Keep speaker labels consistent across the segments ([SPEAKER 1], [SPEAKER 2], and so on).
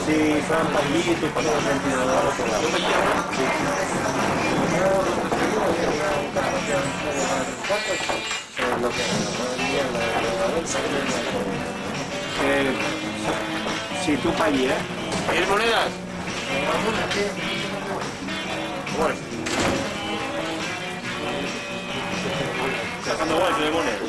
[SPEAKER 1] Sí, son pallitos para los ventiladores. Si tú payas, ¿tienes monedas? Bueno. Sacando guay, de monedas.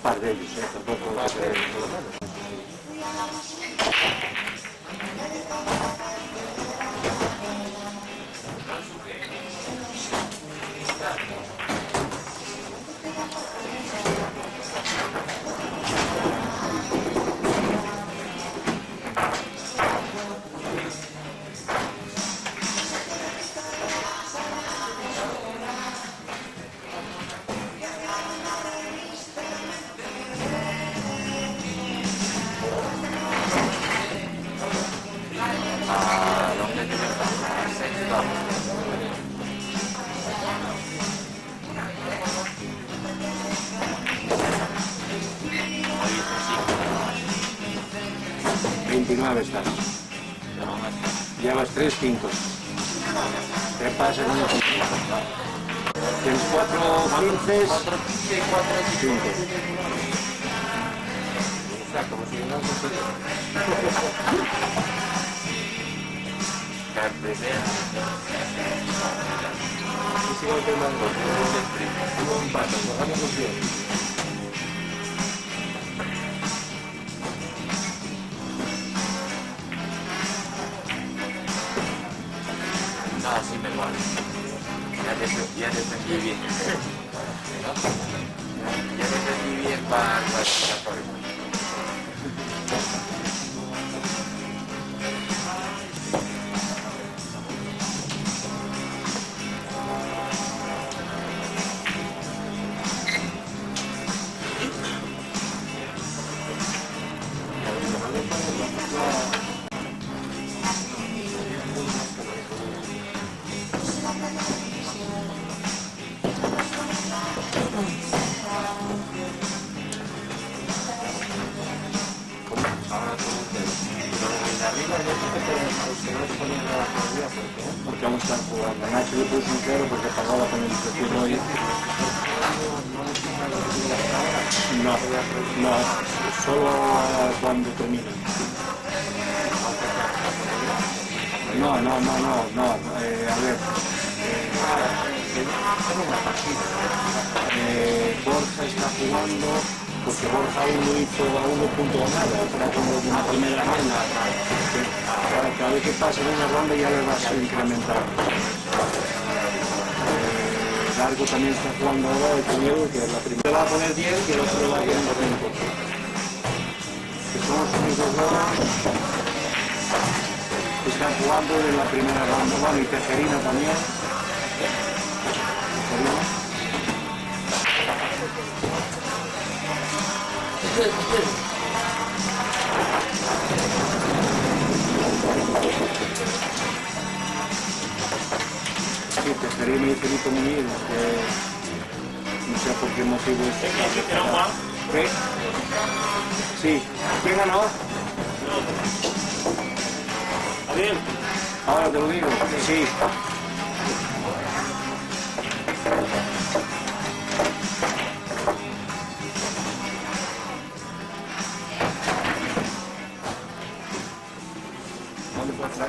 [SPEAKER 1] par de ellos, tampoco va a ser por lo menos. Estás. Llevas 3 quintos. ¿Qué pasa con el quinto? Tienes 4 quinces. 4 quinces y 4 quintos. O sea, como si no y sigo el mango. Un pato, nos vamos bien.
[SPEAKER 2] Así me vale. Ya defendí bien. Ya defendí bien para el clasificatorio.
[SPEAKER 1] Porque vamos a estar jugando. Nacho le puso un cero porque pagó la penalización hoy. No, solo cuando termina. No, a ver. Borja está jugando porque Borja aún no hizo a 1.nada, está como una primera ronda. Cada vez que pase en una ronda ya le vas a incrementar. Largo también está jugando ahora el primero, que es la primera. Va a poner 10 y el otro va a poner 5. Que son los únicos dos que están jugando en la primera ronda. Bueno, y Tejerina también. Sí, Tejerina y Felipe Muñiz, no sé por qué motivo es. ¿Qué? Sí. ¿Quién ganó? Ariel. Ahora te lo digo. Sí. ¿Dónde puede estar?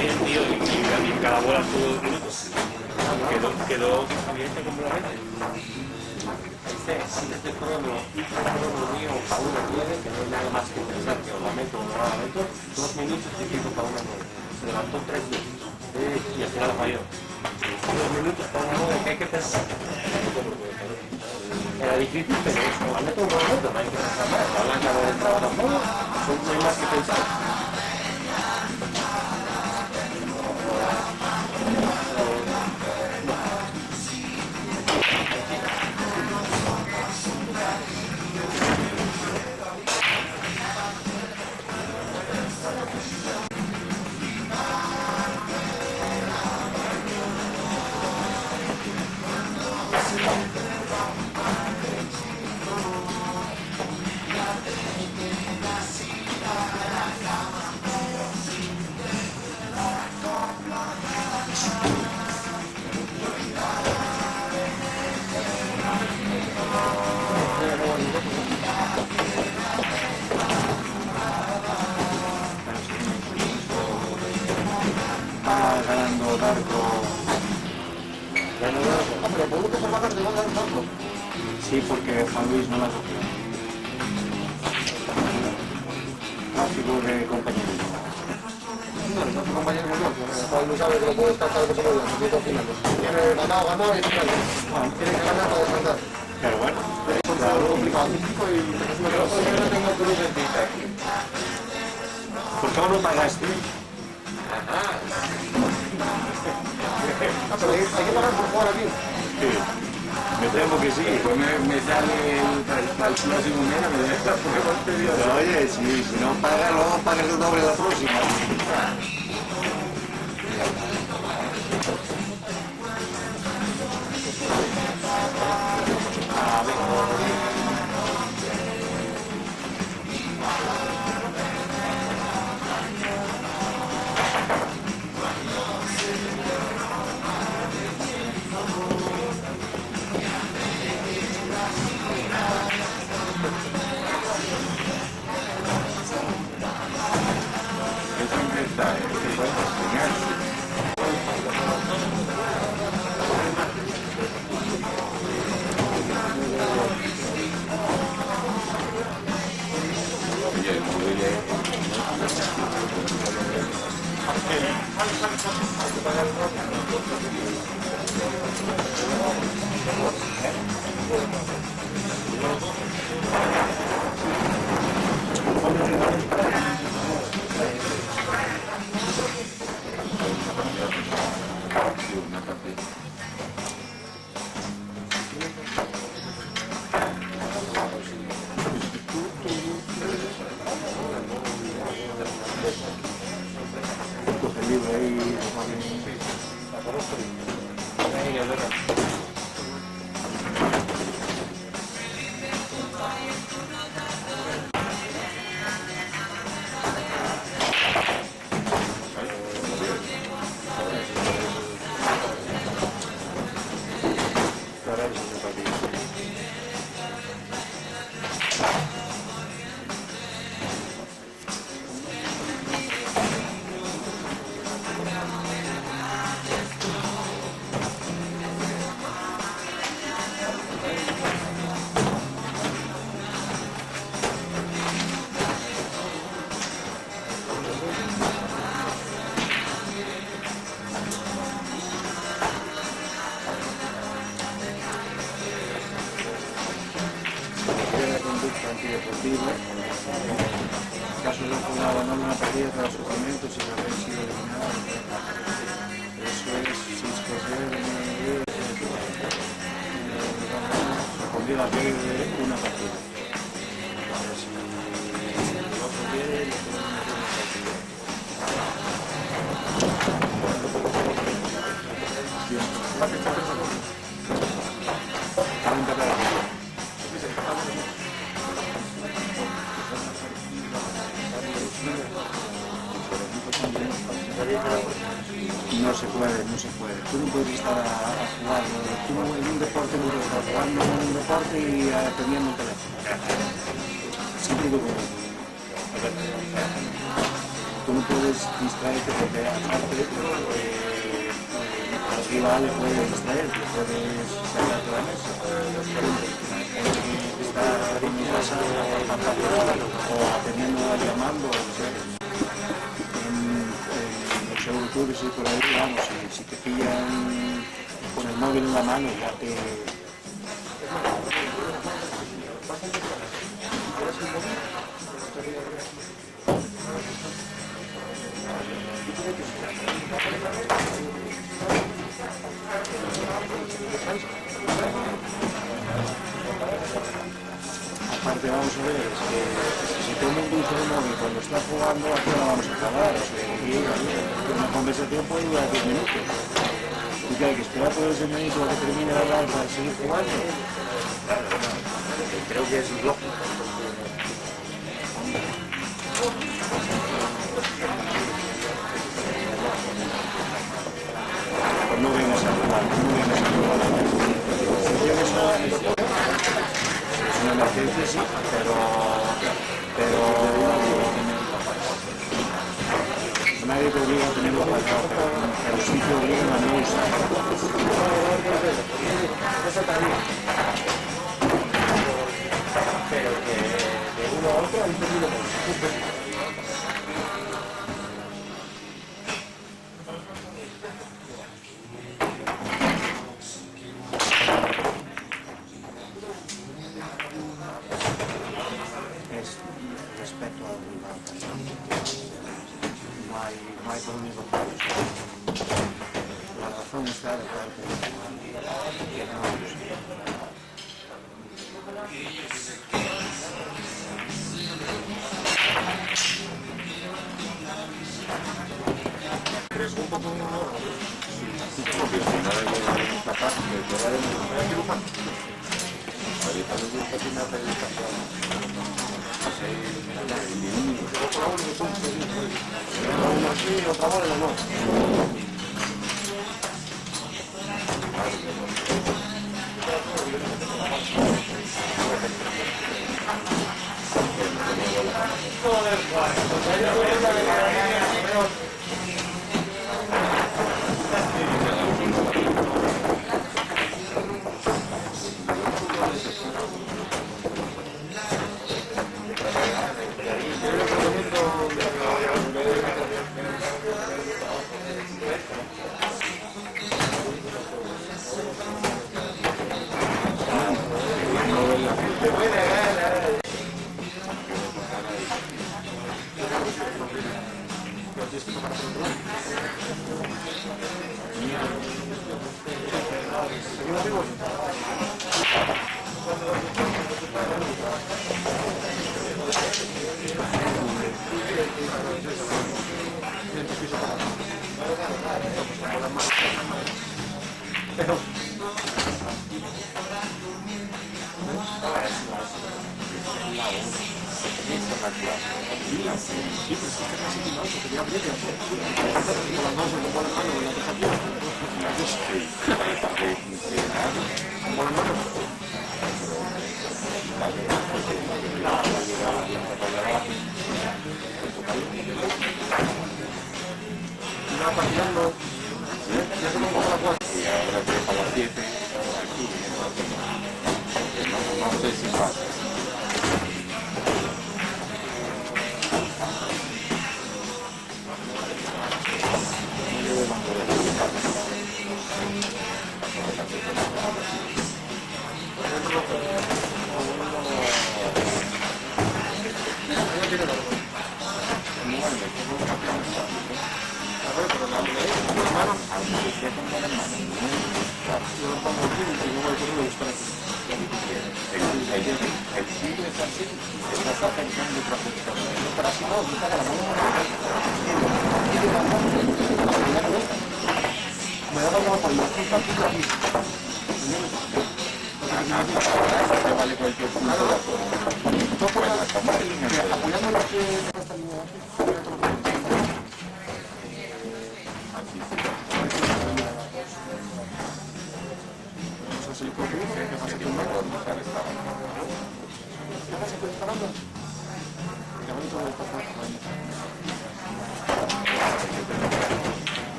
[SPEAKER 3] Bien, tío, y cada bola estuvo 2 minutos. Quedó abierto completamente.
[SPEAKER 1] Si este crono mío a 1.9, que no hay nada más que pensar que ornamento o no ornamento, 2 minutos y pico para 1.9. Se levantó 3 veces y al final falló. 2 minutos para 1.9, ¿qué hay que pensar? Era difícil, pero es ornamento o ornamento, no hay que pensar más. La blanca no entraba tampoco, no hay más que pensar.
[SPEAKER 4] está ganando Darko.
[SPEAKER 1] Pero por lo que por bajar te va a dar un banco.
[SPEAKER 4] Sí, porque Juan Luis no la cogió. Tráfico de compañerismo.
[SPEAKER 1] No, no, tu compañero no. Juan Luis sabe que lo puede estar cada vez más bien, tiene finales. Tiene ganado y final. Tiene que ganar para descansar.
[SPEAKER 4] Pero bueno,
[SPEAKER 1] Es algo complicado. Y
[SPEAKER 2] Yo no tengo cruz en pista aquí.
[SPEAKER 4] ¿por qué no lo pagaste?
[SPEAKER 1] pero hay que pagar por jugar aquí.
[SPEAKER 4] Sí. Me temo que sí.
[SPEAKER 2] Después me sale para el próximo mes, me deja
[SPEAKER 4] Pero oye, si no pagas, luego pagas el doble la próxima.
[SPEAKER 2] siempre está, se puede enseñarse. Oye, el móvil una tapita.
[SPEAKER 4] Coge el libro ahí. Antideportivo. En caso de un abandono una partida tras sufrimientos y haber sido eliminado. Eso es 6 por 0, respondida a pedir de una partida. Si el otro quiere, le podemos meter una partida. No se puede, no se puede. Tú no puedes estar a jugar. Tú no, en un deporte no puedes estar jugando en un deporte y atendiendo un teléfono. Siempre digo que tú no puedes distraerte porque aparte al rival le puede distraer, le puedes sacar de la mesa. Estar en mi casa o atendiendo, llamando, o sea, los Eurotubes y por ahí, vamos, si te pillan con el móvil en la mano ya te... Aparte vamos a ver, es que si todo el mundo usa el móvil cuando está jugando, ¿a qué hora vamos a acabar? O sea, aquí una conversación puede durar 10 minutos. ¿Y que hay que esperar por ese minuto a que termine de hablar para seguir jugando?
[SPEAKER 1] Creo que es lógico.
[SPEAKER 4] Pues no vengas a jugar, no vengas a jugar. Si tienes una emergencia, sí, pero nadie te obliga a tenerlo apagado. gusta.
[SPEAKER 1] Eso también. Pero que de uno a otro hay un poquito menos.
[SPEAKER 4] Es respeto a la persona. No hay por un mismo país. La razón está de parte de que no me gusta.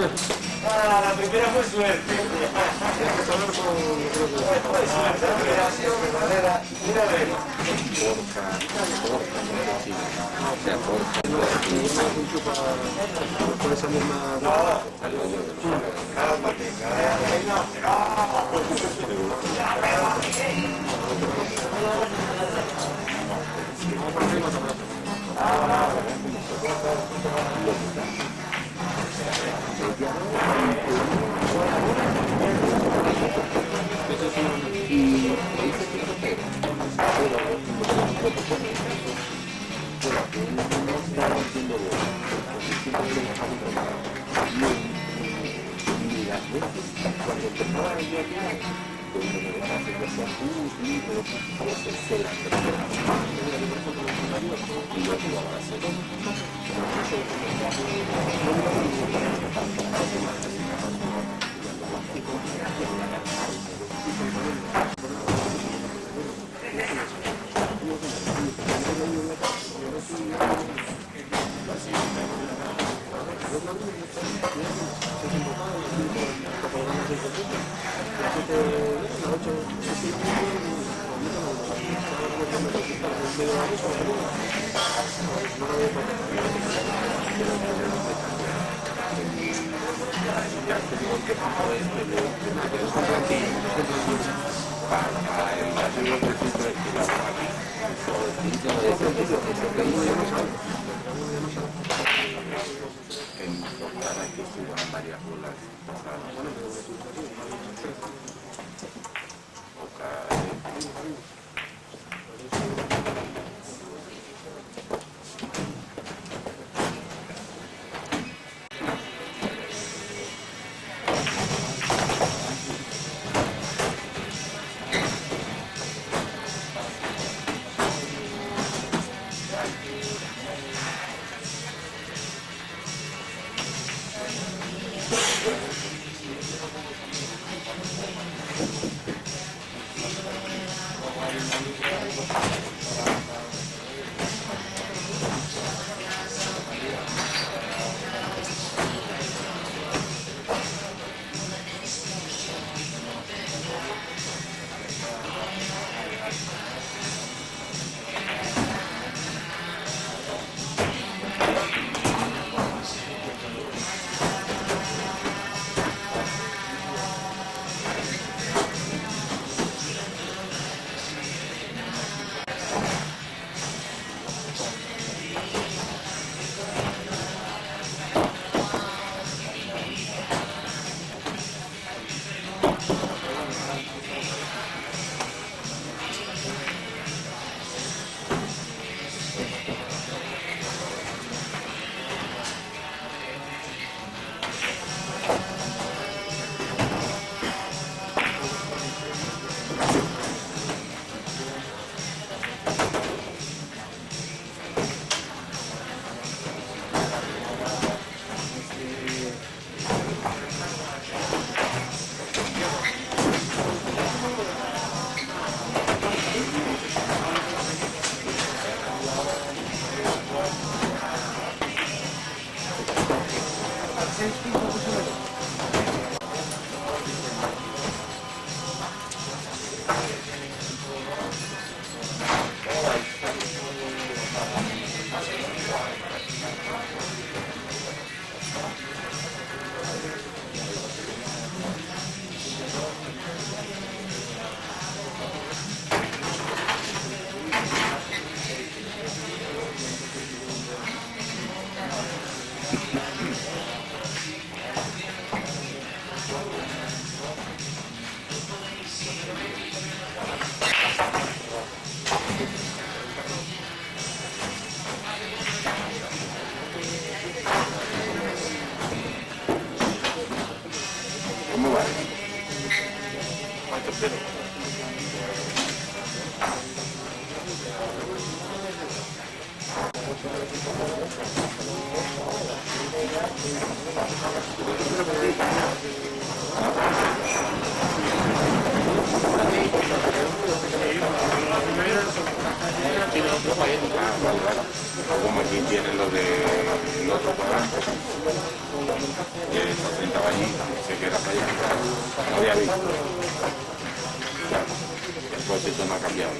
[SPEAKER 1] Ah, la primera fue suerte. Fue suerte, creación verdadera. Mira, a ver.
[SPEAKER 2] Por esa misma...
[SPEAKER 1] Cálmate,
[SPEAKER 5] Como aquí tienen lo de el otro cuadrante.
[SPEAKER 2] que sentaba allí, sé que era para allá, no había visto. Claro, después esto me ha cambiado.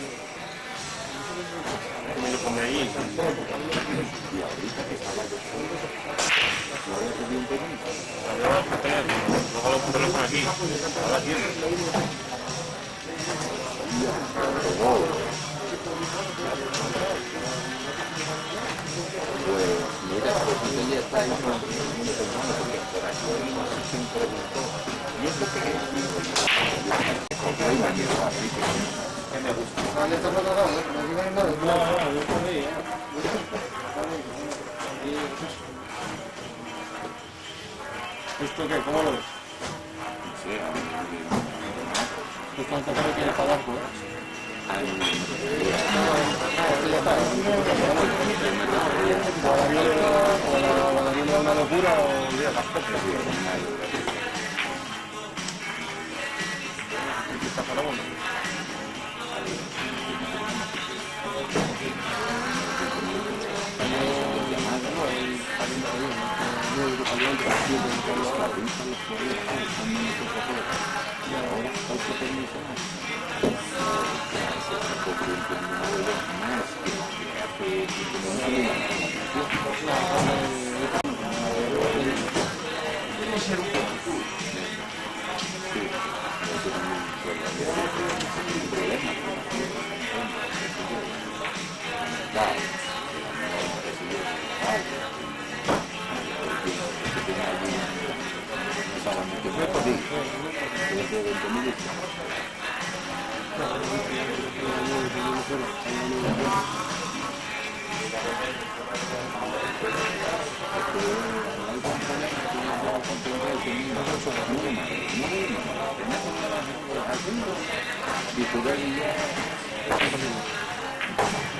[SPEAKER 1] Me lo pone ahí.
[SPEAKER 2] Y ahorita que estaba yo solo, no había pedido un permiso.
[SPEAKER 3] Luego lo teléfono aquí, a la tienda.
[SPEAKER 2] Pues mira, pues yo ya está ahí con un hermano, porque por aquí alguien me preguntó, ¿y esto qué es? Porque hoy me han llegado así que me gusta.
[SPEAKER 1] ¿Esto qué? ¿Cómo lo ves?
[SPEAKER 2] No sé, a mí
[SPEAKER 1] ¿Tú cuánto te quieres pagar por ¿O una locura o mira, está para uno?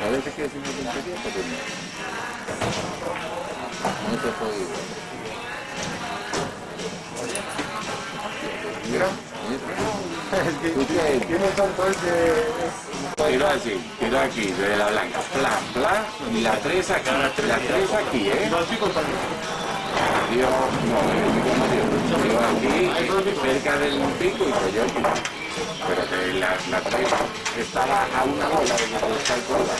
[SPEAKER 2] A veces que decimos tontería, pero no te puedo ir. Mira,
[SPEAKER 1] Tienes tanto
[SPEAKER 2] quiero decir, quiero aquí, de la blanca, plan, plan, y la 3 aquí, ¿eh? Yo, no, yo aquí, cerca del pico y pues yo aquí. Pero que la 3 estaba a una hora de donde está el cola.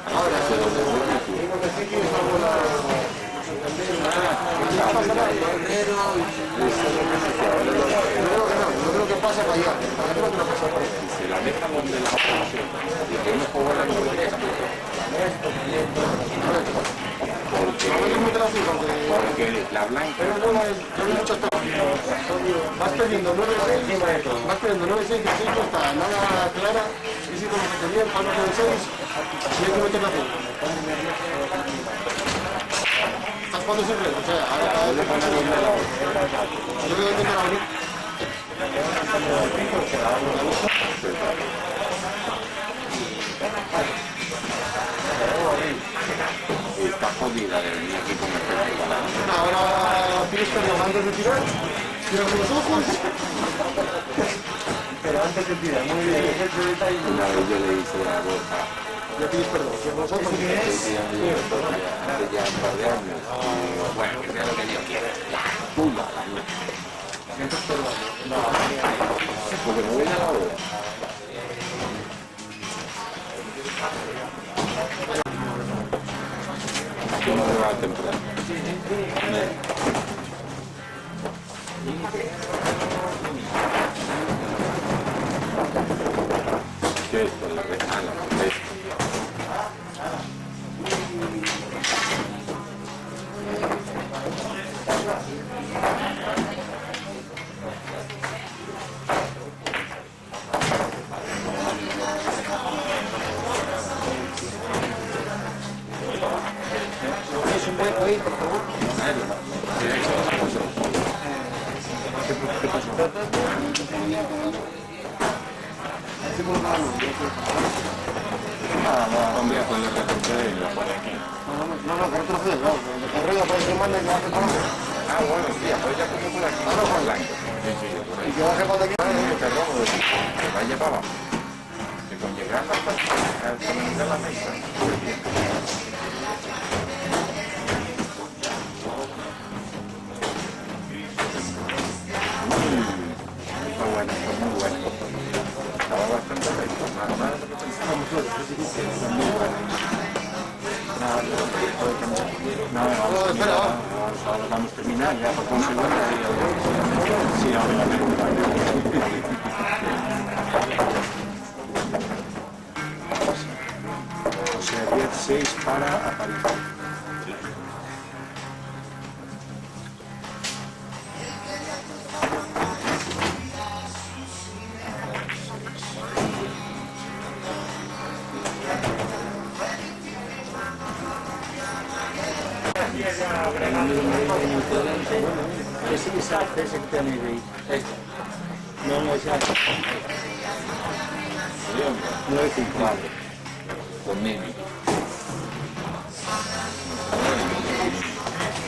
[SPEAKER 2] Ahora,
[SPEAKER 1] yo creo que pasa para allá. Yo creo que no pasa para allá.
[SPEAKER 2] se la deja donde la operación y que no juega la novedad. Porque la blanca
[SPEAKER 1] Pero no hay mucho hasta... Vas perdiendo 9-6, vas perdiendo 9-6, que no está nada clara, y si como que tenía el palo de 6, y hay que meter la punta. Estás jugando sin red, o sea, ahora le pones donde la otra. Yo creo que intenta abrir.
[SPEAKER 2] está jodida de venir aquí con el festival.
[SPEAKER 1] Ahora tienes que antes de tirar, cierras los ojos. Pero antes de tirar, muy bien, ese detalle.
[SPEAKER 2] Una vez yo le hice a Borja.
[SPEAKER 1] Ya pides perdón, cierras los ojos.
[SPEAKER 2] Hace ya un par de años. Y digo, bueno, que sea lo que Dios quiera. ¡Pula! Porque me voy a la hora. Yo no me va temprano. ¿Qué es esto? La resala, esto.
[SPEAKER 1] Es un buen oír, por favor. ¿Qué pasó?
[SPEAKER 2] Hombre, con el reporte y lo pone aquí.
[SPEAKER 1] No, por otro lado, arriba para que manden la hace
[SPEAKER 2] Ah, bueno, sí, pues ya como por aquí. Ah, por blanco. Sí, sí, yo por ahí.
[SPEAKER 4] ¿Y qué baje para aquí?
[SPEAKER 2] Perdón, que vaya para abajo. Que con llegar al terminar la mesa. Está bueno, está muy bueno. Estaba bastante rico, más de lo que pensábamos. Está muy bueno.
[SPEAKER 4] Ahora vamos a terminar ya por consecuencia. Sí, obviamente. O sea, 16 para aparecer. Ese que tenéis ahí. No, esa. 9,5.
[SPEAKER 2] Vale. Con Mimi.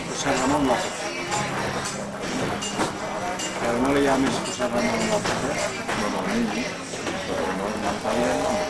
[SPEAKER 4] José Ramón López. Pero no le llames José Ramón López, ¿eh?
[SPEAKER 2] Bueno, Mimi. Pero no sabía el nombre.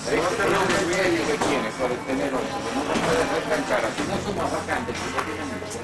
[SPEAKER 2] Este nombre viejo que tiene por el tener otro, no lo puedes descansar, así no somos vacantes, porque tiene mucho.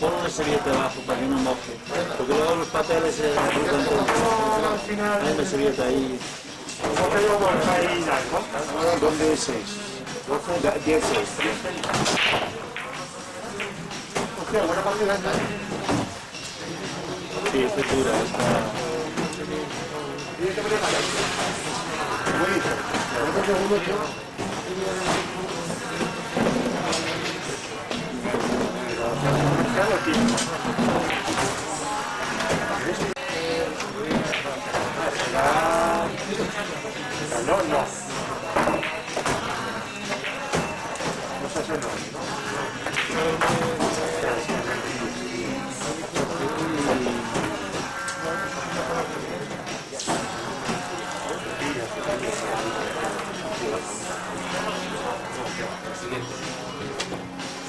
[SPEAKER 4] Pon una servilleta abajo para que no moje. Porque luego los papeles se hay una servilleta ahí. ¿Dónde es 6? 10, 6. Sí, es dura, está.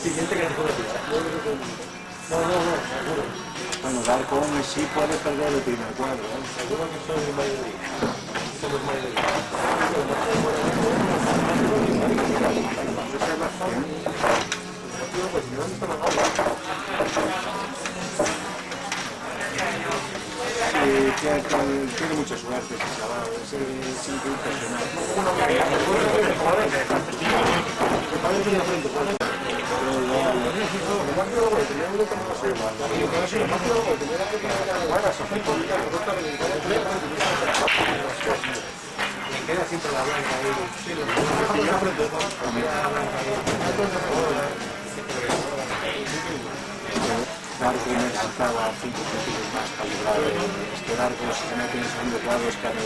[SPEAKER 1] Siguiente categoría. No, seguro.
[SPEAKER 4] Bueno, Darcon sí puede perder el primer cuadro, ¿eh?
[SPEAKER 1] Seguro que son mayoría. Somos mayoría.
[SPEAKER 4] Tiene mucha suerte ese chaval, es siempre impresionante.
[SPEAKER 1] Me queda siempre la blanca
[SPEAKER 4] Darko necesitaba 5 centímetros más para librar este Darko, si se mete en el segundo cuadro es que a mí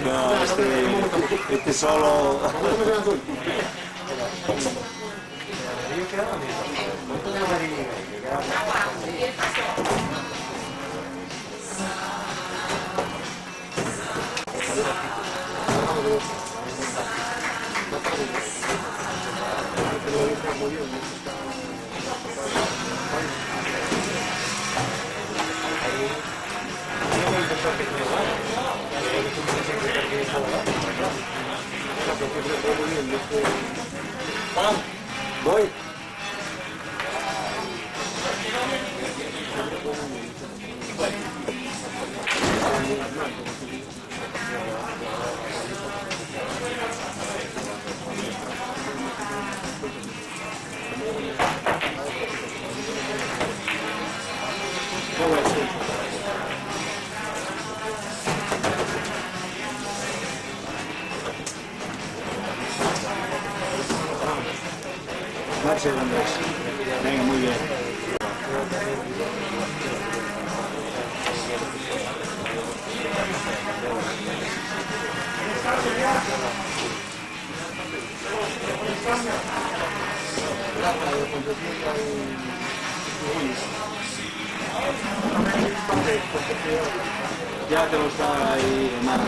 [SPEAKER 4] no, este solo. Voy. Marche, Andrés. Venga, muy bien. Ya te lo está ahí, hermano.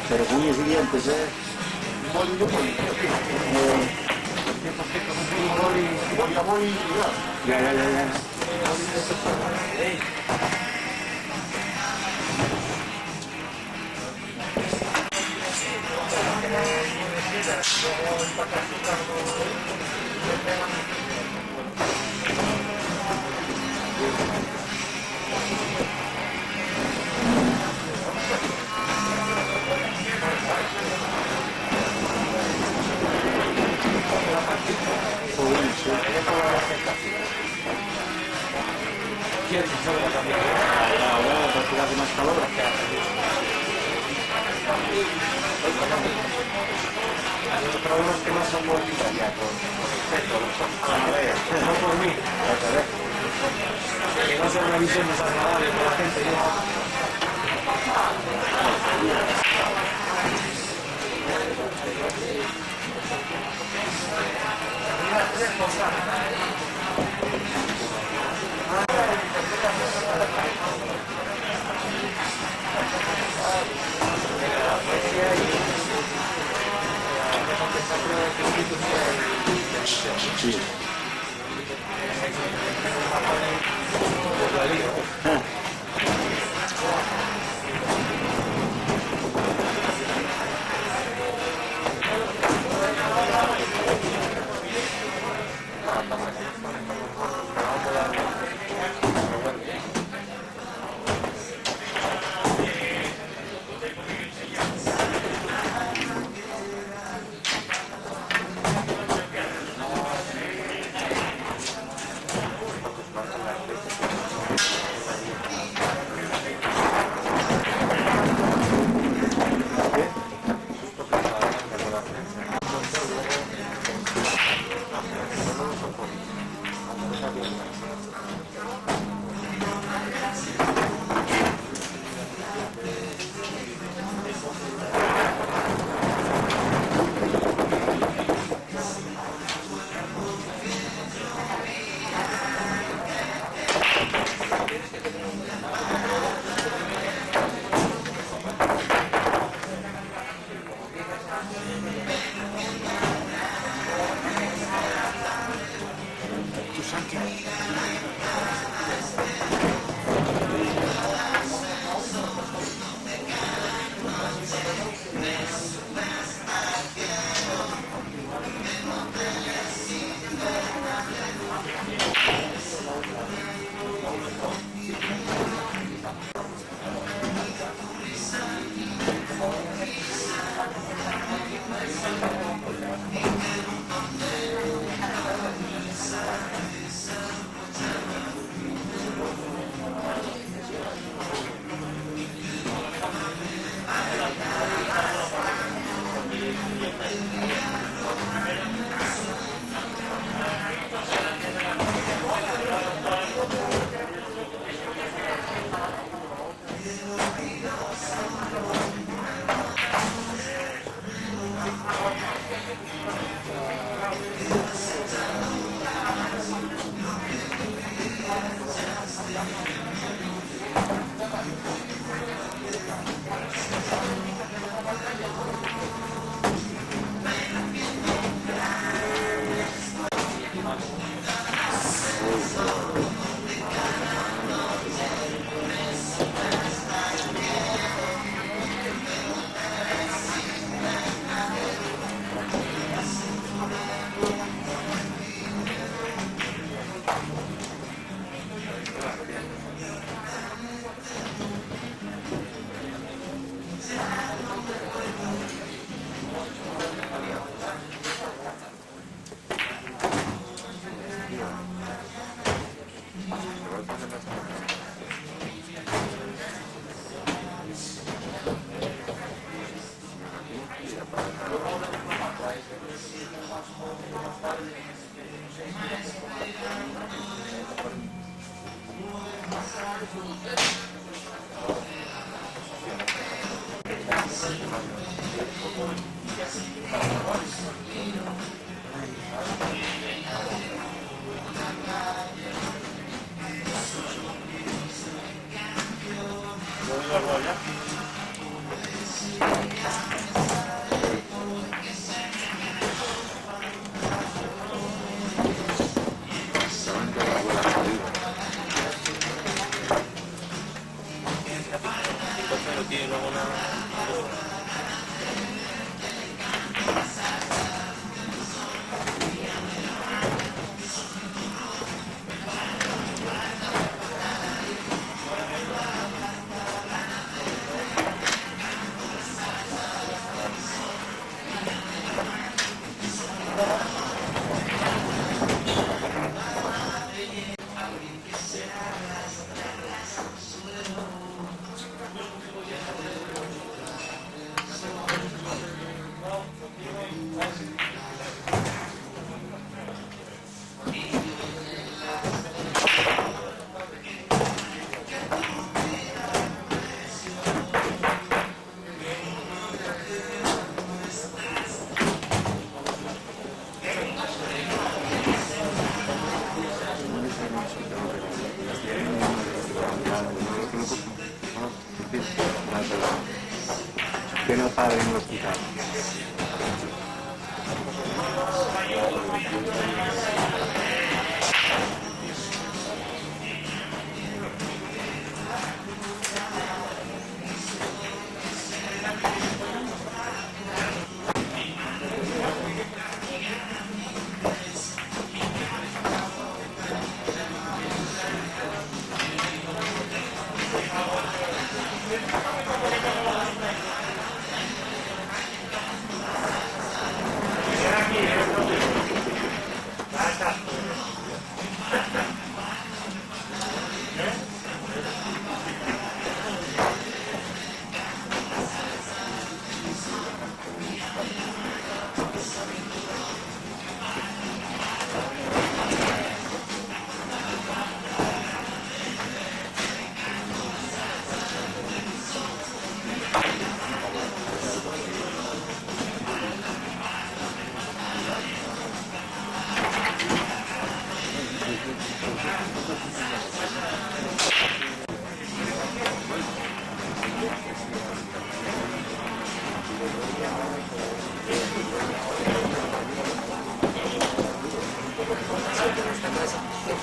[SPEAKER 4] Pero con el siguiente, ¿eh? Ya. Ahora, para que hace más calor.
[SPEAKER 1] Los problemas que no son bonitos ya, no por mí. Que no sea una visión desagradable para la gente.
[SPEAKER 4] Sí.
[SPEAKER 3] Entonces no tiene luego una...
[SPEAKER 2] Que no padre en el hospital.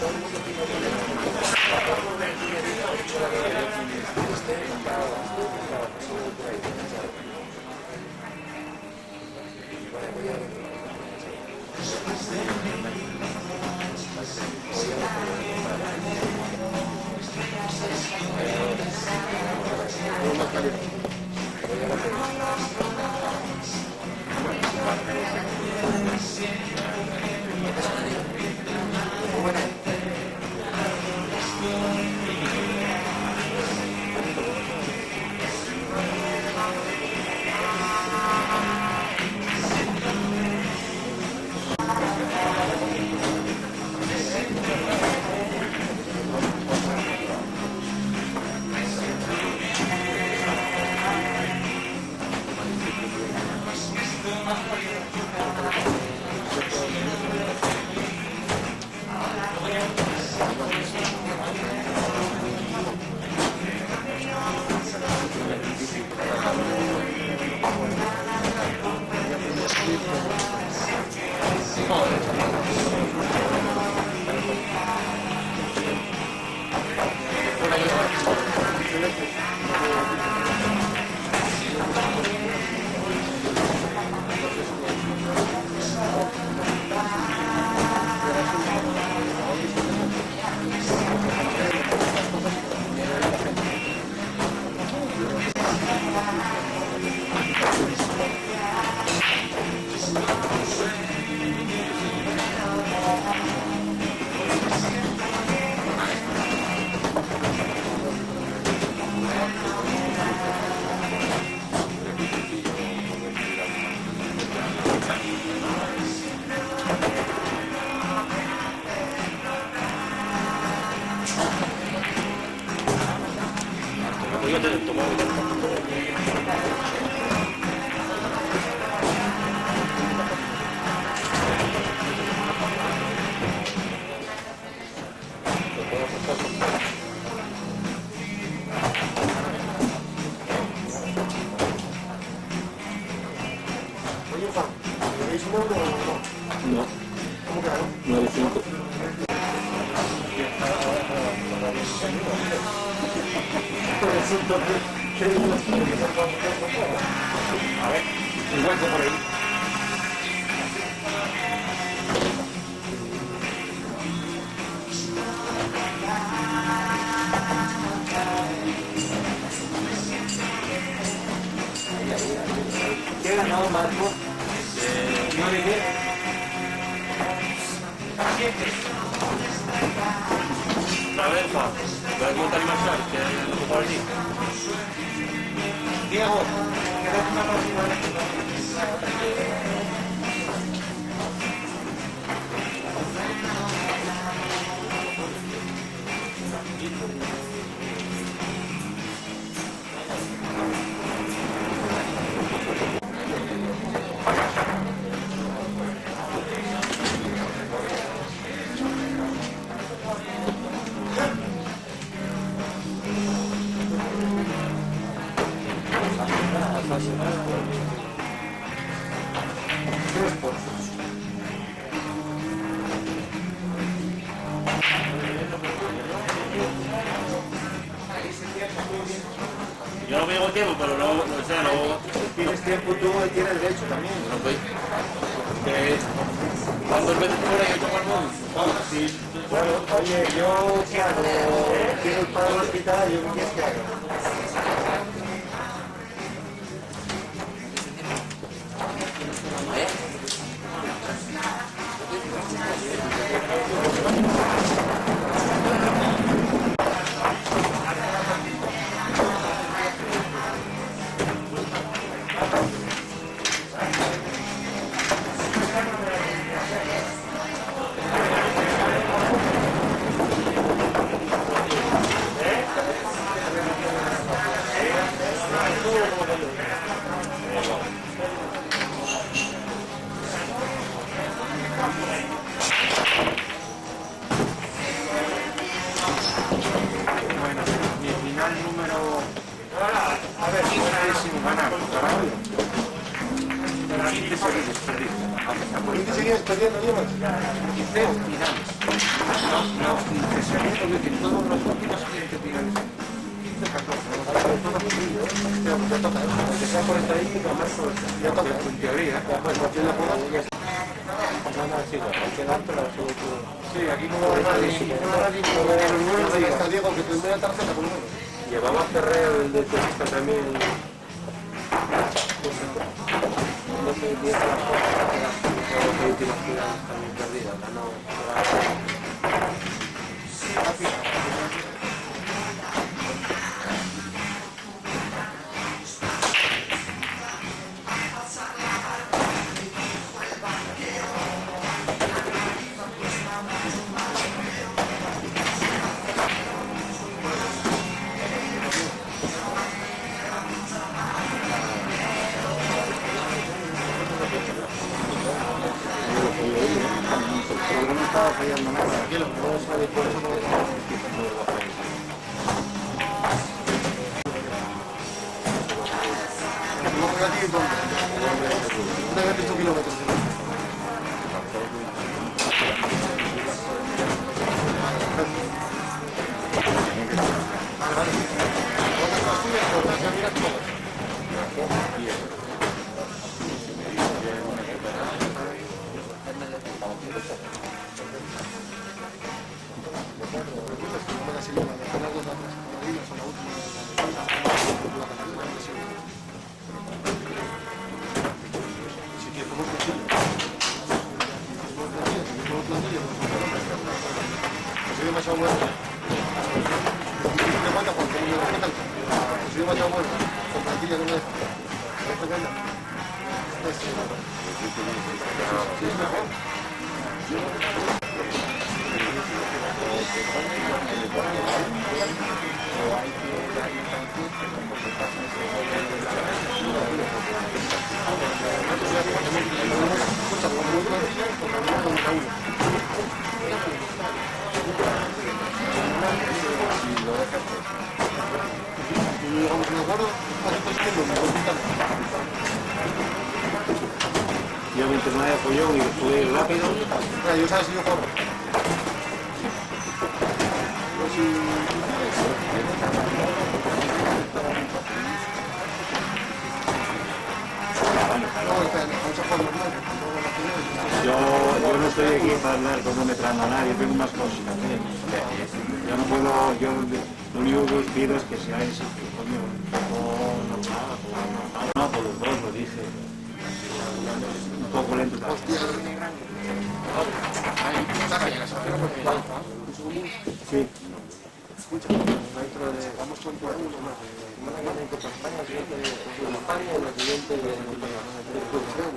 [SPEAKER 5] Gracias.
[SPEAKER 2] No. 9-5.
[SPEAKER 1] A ver, un hueco por ahí. ¿Qué ha ganado Marco? 9-10.
[SPEAKER 3] A ver, Juan, voy a contar más tarde, que hay un poco allí.
[SPEAKER 1] Diego, quédate una próxima.
[SPEAKER 3] Yo no tengo tiempo, pero no, o sea, no.
[SPEAKER 1] Tienes tiempo tú y tienes derecho también.
[SPEAKER 3] No voy. Cuando el vete fuera yo tomo el móvil. Sí.
[SPEAKER 1] Bueno, oye, yo qué hago, quiero ir para el hospital, yo qué quieres que haga. Bueno, mi final número... A ver, décimo ganamos, ganamos. 15 seguidos perdidos. 15 seguidos perdiendo, Diego. 15 finales. No, que se ve porque que todos los últimos que tienen 15, 14, ya toca eso, aunque sea por estadística, más por ya toca, en teoría. Pues no tiene la ya está. No, sí, hay que dar, pero sí, aquí no va a nadie, está Diego, que primera tarjeta por lo menos. Llevaba Ferrer, el de tenista también. No sé, 10 a las 4, que últimas giras también perdidas, ganó.
[SPEAKER 4] No estaba fallando nada. Yo me interné de apoyo y pude ir rápido.
[SPEAKER 1] Yo sabes si yo corro.
[SPEAKER 4] Yo no estoy aquí para andar cronometrando a nadie, tengo más cosas que hacer. Yo no puedo, yo lo único que os pido es que seáis, coño, no, por los dos lo dije. Un poco lento también. Sí.
[SPEAKER 1] Escucha, dentro de, vamos con todo uno más. Semana que viene con España, el siguiente de España y el siguiente de producción.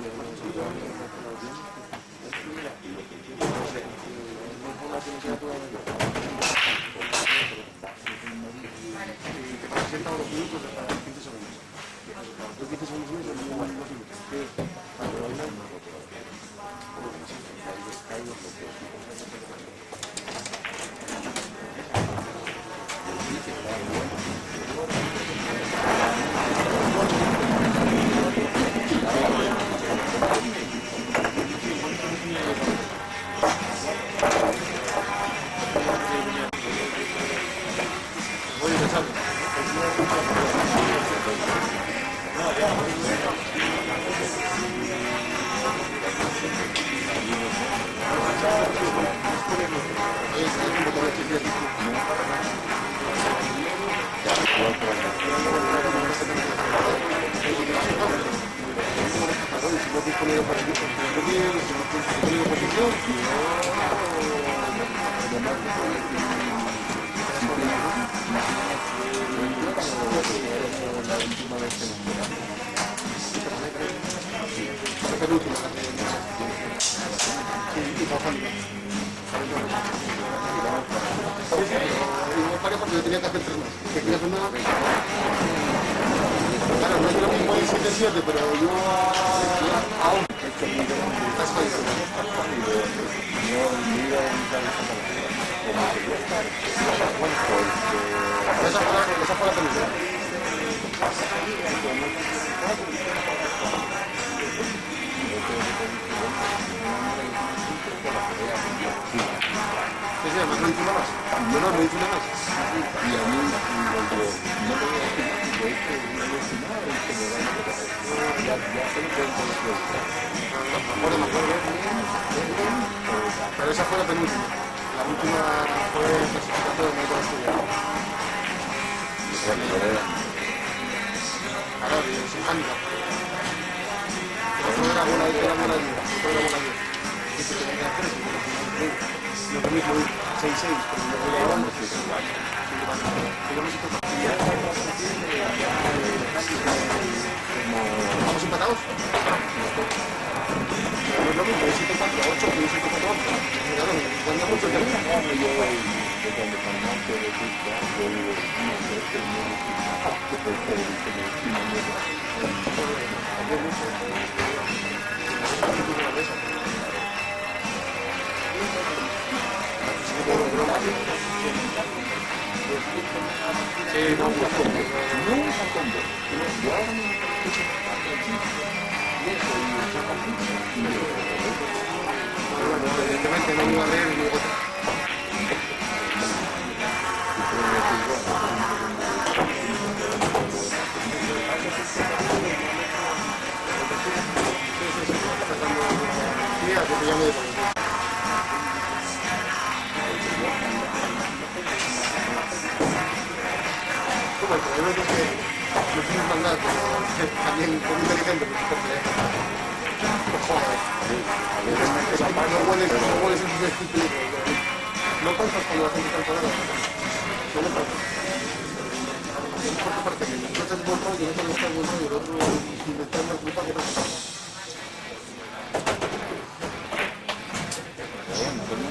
[SPEAKER 1] Te presentan los minutos de cada 15 segundos. Los 15 segundos es el más posible. Pero yo aún esa fue la película.
[SPEAKER 2] Sí.
[SPEAKER 1] sea, ¿me dice una más? No, me dice una más.
[SPEAKER 2] Y a mí, digo yo, no te voy a decir, de hecho, no voy a decir nada, ya se lo pueden conocer.
[SPEAKER 1] Me acuerdo. Pero esa fue la penúltima. La última fue el clasificado de método estudiado. Claro, es un handicap. Eso era buena ayuda. Y se tenía que hacer lo que mismo, 6-6, pero me voy a llevar. ¿Vamos empatados? No es lo mismo, 7-4-8 que 7-4-8. Claro, cambia mucho el camino. Sí, evidentemente no iba a leer ni el problema es que no tienes mandar, también con inteligente, no hueles en su estilo. No pasas cuando la gente está enfadada. No le pasas. Es por tu parte que no estás buen rollo, no te gusta el buen rollo, el otro intentar más culpa que no pasa.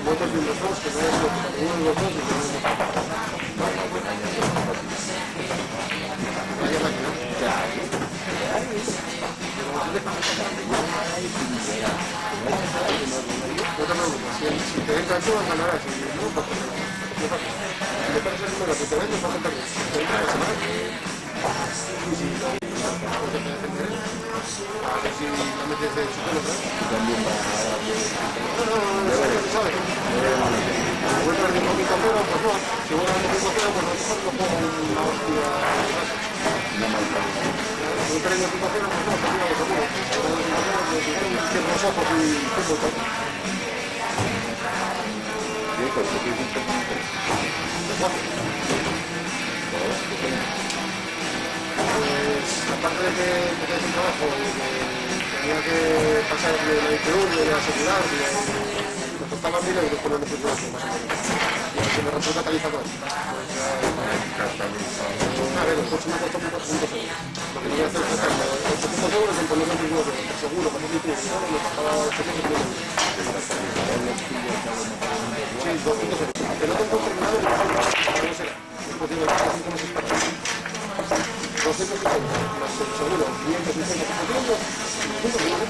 [SPEAKER 1] Votos de los dos, que no es lo que uno de los dos y que no es lo que no te preocupes, si te entran todas ganarás, si no, pues si le pones el número que te vendes, vas a perder. Si te entran las semanas, y si no, pues te defenderé. A ver si la metes de chupelo otra vez.
[SPEAKER 2] También va a
[SPEAKER 1] No, ¿sabes? Si voy perdiendo un poquito cero, pues no. Si voy ganando 5-0, pues a lo mejor no pongo una hostia. Si voy perdiendo 5-0, pues no, pues no, seguro. Que los ojos y fútbol. Pues aparte de que es un trabajo tenía que pasar de la ITU, de la seguridad, me costaba 1.000 euros por el circulación más o menos. Y se me rompió el catalizador. A ver, el coche me costó 800 euros. Lo que no voy a hacer es sacarme 800 euros en ponerlo en seguro, seguro, con el ITU, me costaba 800 euros. Sí, 200 euros. Que no tengo terminado el trabajo, no sé. Pues digo, 5 meses para 200 euros, más el seguro, 560 euros, 500 euros.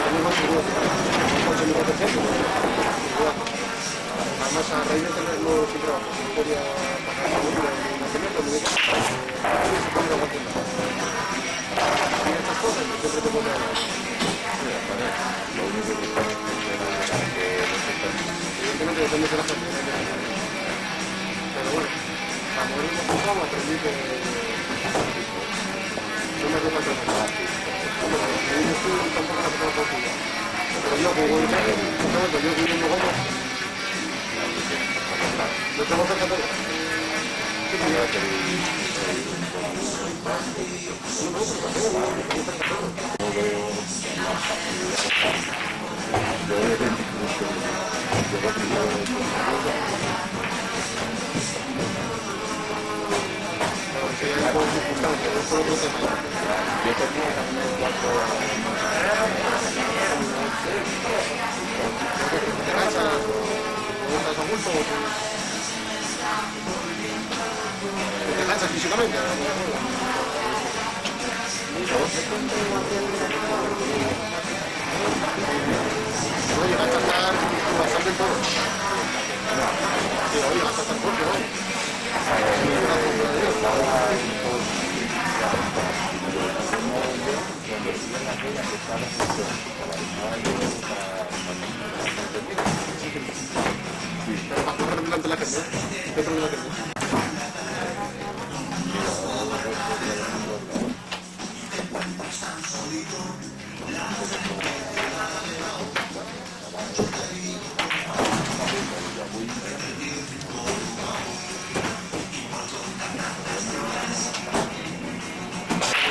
[SPEAKER 1] También más seguro, 8.400. Además, a raíz de tenerlo sin trabajo, sin podía pagar la seguro ni nacimiento, ni nada. Sí, se puede aguantar. Y estas cosas, siempre te ponen a lo único que pasa es que evidentemente depende de la gente. Pero bueno, a moverme un poco aprendí que no me ropa el trabajo. Mi estudio tampoco la tengo por culo. Pero yo, como voy a echar, yo viviendo como yo tengo cerca todo. ¿Qué me lleva a hacer? ¿Te cansas? ¿O estás a gusto? ¿Te cansas físicamente? No llegas a estar bastante en todo. Sí, oye, vas a estar fuerte, ¿no?
[SPEAKER 2] Sí.
[SPEAKER 1] tenés? ¿Qué problema tenés?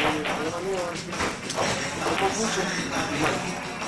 [SPEAKER 1] El problema mío es que como mucho y mal.